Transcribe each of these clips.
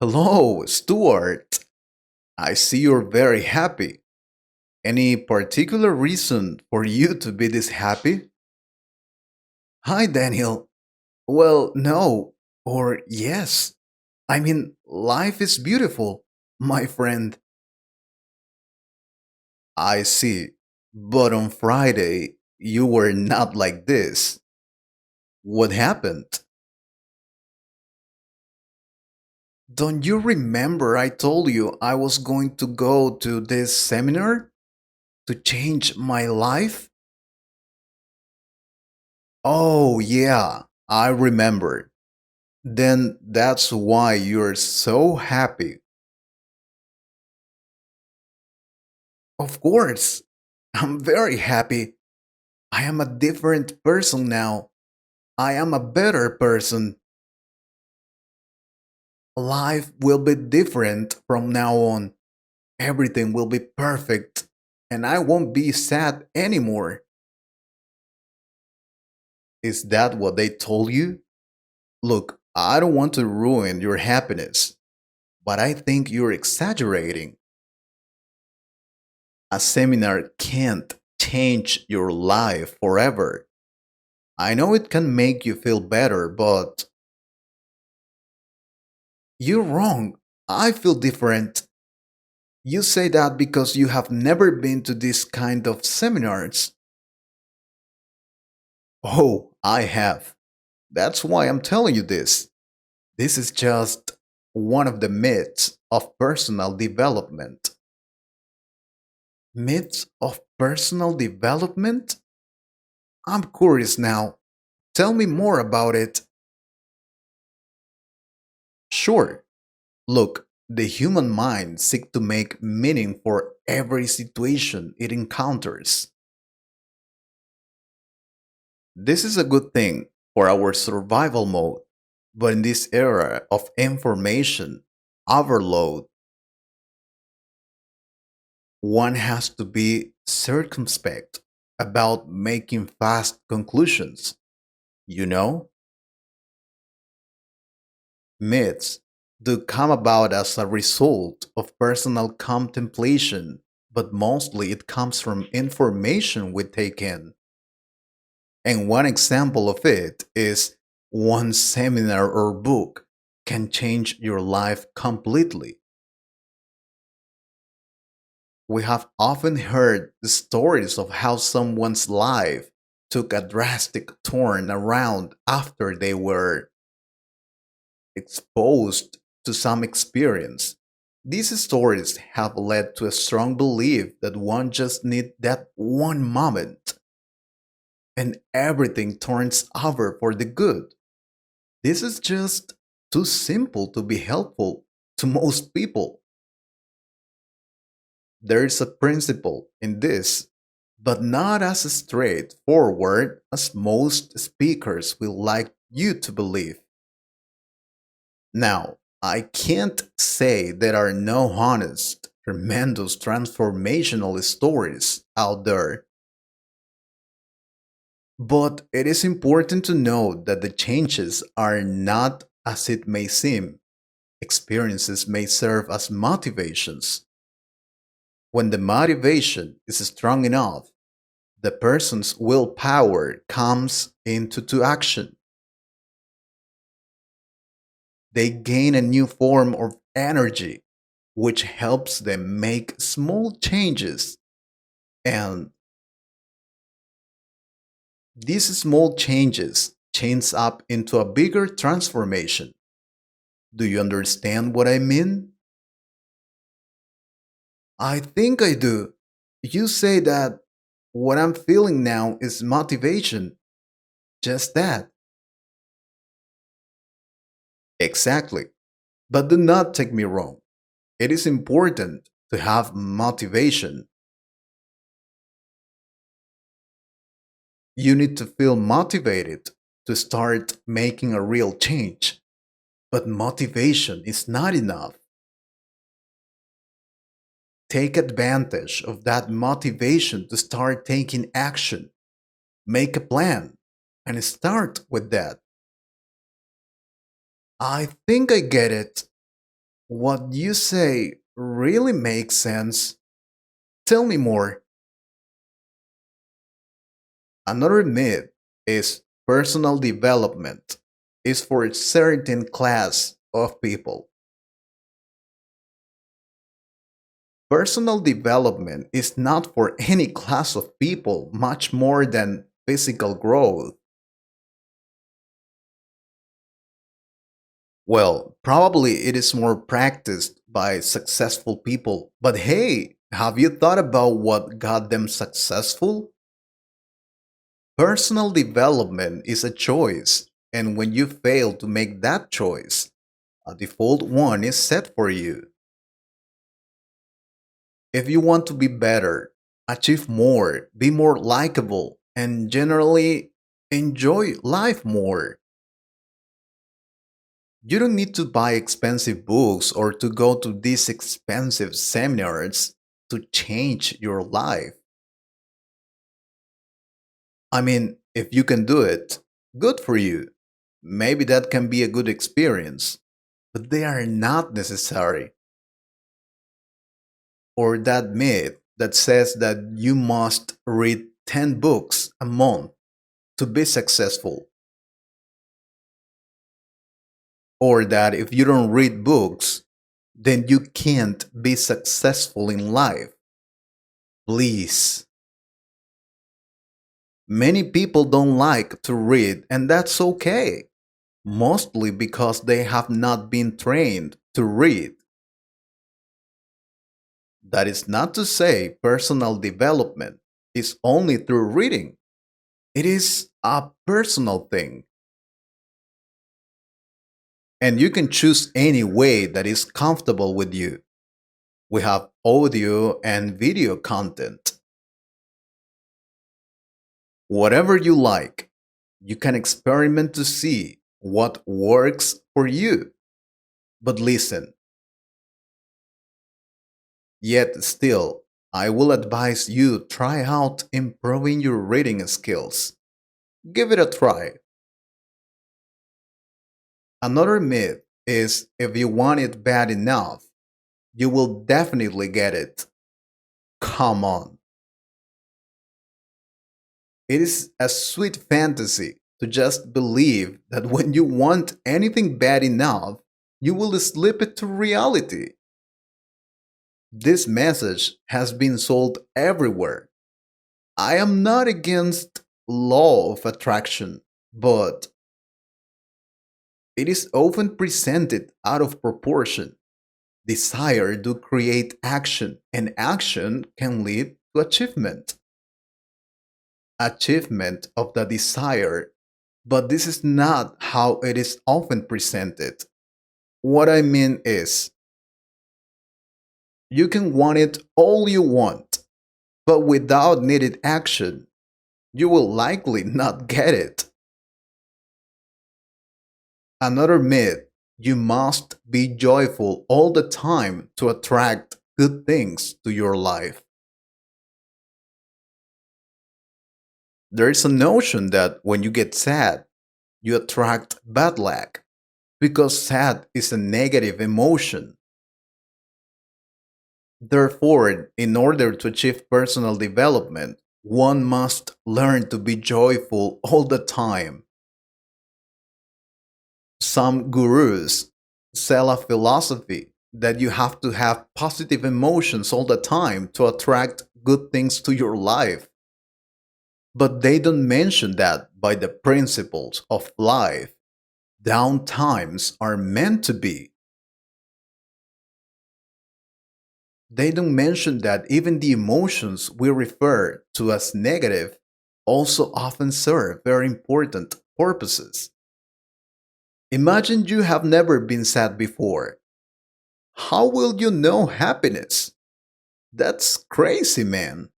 Hello, Stuart. I see you're very happy. Any particular reason for you to be this happy? Hi, Daniel. Well, no, or yes. I mean, life is beautiful, my friend. I see. But on Friday, you were not like this. What happened? Don't you remember I told you I was going to go to this seminar to change my life? Oh, yeah, I remember. Then that's why you're so happy. Of course, I'm very happy. I am a different person now. I am a better person. Life will be different from now on. Everything will be perfect, and I won't be sad anymore. Is that what they told you? Look, I don't want to ruin your happiness, but I think you're exaggerating. A seminar can't change your life forever. I know it can make you feel better, but you're wrong. I feel different. You say that because you have never been to this kind of seminars. Oh, I have. That's why I'm telling you this. This is just one of the myths of personal development. Myths of personal development? I'm curious now. Tell me more about it. Sure. Look, the human mind seeks to make meaning for every situation it encounters. This is a good thing for our survival mode, but in this era of information overload, one has to be circumspect about making fast conclusions. You know, myths do come about as a result of personal contemplation, but mostly it comes from information we take in. And one example of it is one seminar or book can change your life completely. We have often heard the stories of how someone's life took a drastic turn around after they were exposed to some experience. These stories have led to a strong belief that one just needs that one moment and everything turns over for the good. This is just too simple to be helpful to most people. There's a principle in this, but not as straightforward as most speakers will like you to believe. Now, I can't say there are no honest, tremendous transformational stories out there, but it is important to note that the changes are not as it may seem. Experiences may serve as motivations. When the motivation is strong enough, the person's willpower comes into to action. They gain a new form of energy, which helps them make small changes. And these small changes chains up into a bigger transformation. Do you understand what I mean? I think I do. You say that what I'm feeling now is motivation. Just that. Exactly. But do not take me wrong. It is important to have motivation. You need to feel motivated to start making a real change. But motivation is not enough. Take advantage of that motivation to start taking action. Make a plan and start with that. I think I get it. What you say really makes sense. Tell me more. Another myth is personal development is for a certain class of people. Personal development is not for any class of people, much more than physical growth. Well, probably it is more practiced by successful people. But hey, have you thought about what got them successful? Personal development is a choice, and when you fail to make that choice, a default one is set for you. If you want to be better, achieve more, be more likable, and generally enjoy life more, you don't need to buy expensive books or to go to these expensive seminars to change your life. I mean, if you can do it, good for you. Maybe that can be a good experience, but they are not necessary. Or that myth that says that you must read 10 books a month to be successful, or that if you don't read books, then you can't be successful in life. Please. Many people don't like to read, and that's okay. Mostly because they have not been trained to read. That is not to say personal development is only through reading. It is a personal thing, and you can choose any way that is comfortable with you. We have audio and video content. Whatever you like, you can experiment to see what works for you. But listen, yet still, I will advise you try out improving your reading skills. Give it a try. Another myth is if you want it bad enough, you will definitely get it. Come on. It is a sweet fantasy to just believe that when you want anything bad enough, you will slip it to reality. This message has been sold everywhere. I am not against law of attraction, but it is often presented out of proportion. Desire to create action, and action can lead to achievement. Achievement of the desire, but this is not how it is often presented. What I mean is, you can want it all you want, but without needed action, you will likely not get it. Another myth, you must be joyful all the time to attract good things to your life. There is a notion that when you get sad, you attract bad luck because sad is a negative emotion. Therefore, in order to achieve personal development, one must learn to be joyful all the time. Some gurus sell a philosophy that you have to have positive emotions all the time to attract good things to your life. But they don't mention that by the principles of life, down times are meant to be. They don't mention that even the emotions we refer to as negative also often serve very important purposes. Imagine you have never been sad before. How will you know happiness? That's crazy, man.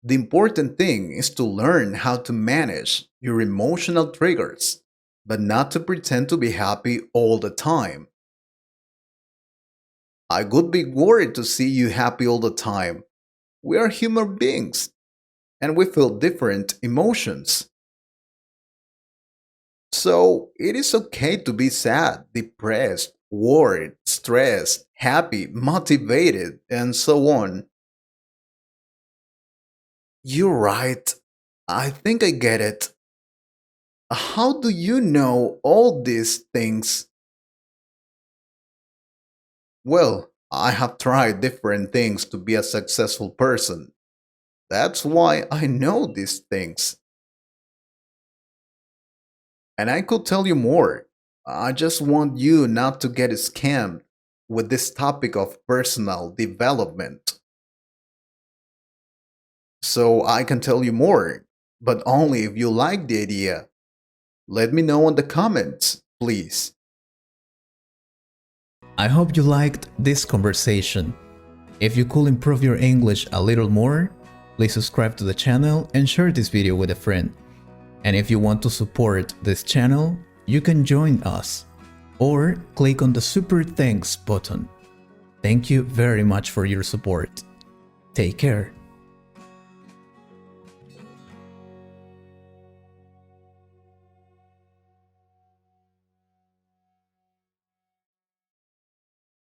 The important thing is to learn how to manage your emotional triggers, but not to pretend to be happy all the time. I would be worried to see you happy all the time. We are human beings, and we feel different emotions. So it is okay to be sad, depressed, worried, stressed, happy, motivated, and so on. You're right. I think I get it. How do you know all these things? Well, I have tried different things to be a successful person. That's why I know these things. And I could tell you more. I just want you not to get scammed with this topic of personal development. So I can tell you more, but only if you like the idea. Let me know in the comments, please. I hope you liked this conversation. If you could improve your English a little more, please subscribe to the channel and share this video with a friend. And if you want to support this channel, you can join us or click on the Super Thanks button. Thank you very much for your support. Take care.